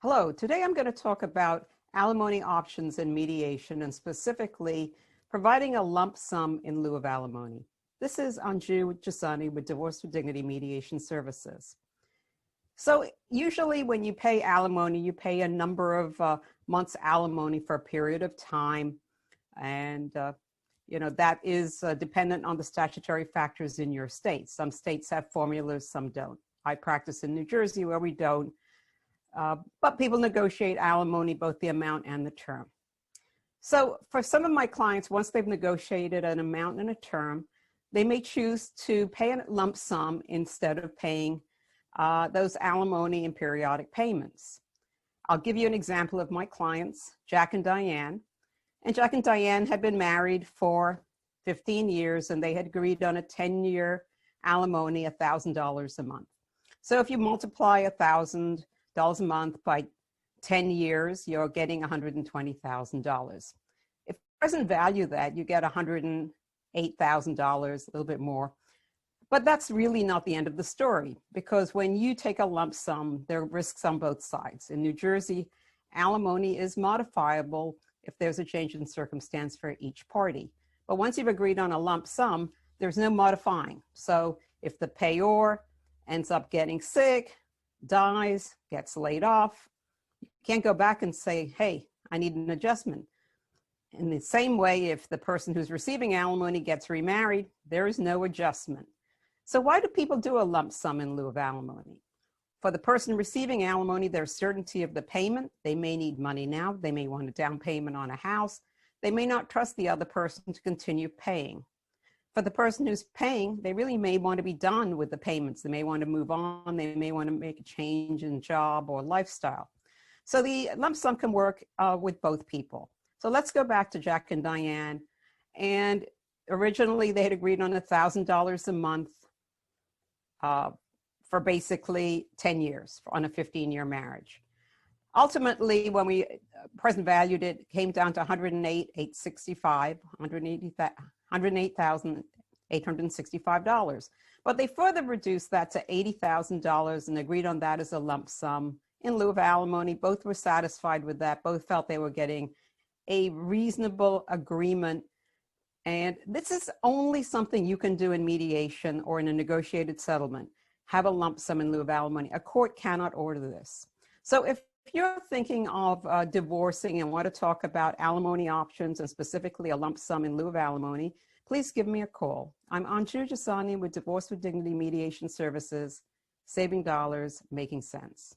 Hello, today I'm going to talk about alimony options in mediation and specifically providing a lump sum in lieu of alimony. This is Anju Jessani with Divorce with Dignity Mediation Services. So usually when you pay alimony, you pay a number of months alimony for a period of time. And that is dependent on the statutory factors in your state. Some states have formulas, some don't. I practice in New Jersey where we don't. But people negotiate alimony, both the amount and the term. So for some of my clients, once they've negotiated an amount and a term, they may choose to pay a lump sum instead of paying those alimony and periodic payments. I'll give you an example of my clients, Jack and Diane. And Jack and Diane had been married for 15 years and they had agreed on a 10-year alimony, $1,000 a month. So if you multiply $1,000 a month by 10 years, you're getting $120,000. If it doesn't value that, you get $108,000, a little bit more. But that's really not the end of the story, because when you take a lump sum, there are risks on both sides. In New Jersey, alimony is modifiable if there's a change in circumstance for each party. But once you've agreed on a lump sum, there's no modifying. So if the payor ends up getting sick, dies, gets laid off, you can't go back and say, hey, I need an adjustment. In the same way, if the person who's receiving alimony gets remarried, there is no adjustment. So why do people do a lump sum in lieu of alimony? For the person receiving alimony, there's certainty of the payment. They may need money now. They may want a down payment on a house. They may not trust the other person to continue paying. For the person who's paying, they really may want to be done with the payments. They may want to move on. They may want to make a change in job or lifestyle. So the lump sum can work with both people. So let's go back to Jack and Diane. And originally they had agreed on $1,000 a month for basically 10 years on a 15-year marriage. Ultimately, when we present valued it, it came down to $108,865. But they further reduced that to $80,000 and agreed on that as a lump sum in lieu of alimony. Both were satisfied with that. Both felt they were getting a reasonable agreement. And this is only something you can do in mediation or in a negotiated settlement. Have a lump sum in lieu of alimony. A court cannot order this. So if you're thinking of divorcing and want to talk about alimony options and specifically a lump sum in lieu of alimony, please give me a call. I'm Anju Jessani with Divorce with Dignity Mediation Services, saving dollars, making sense.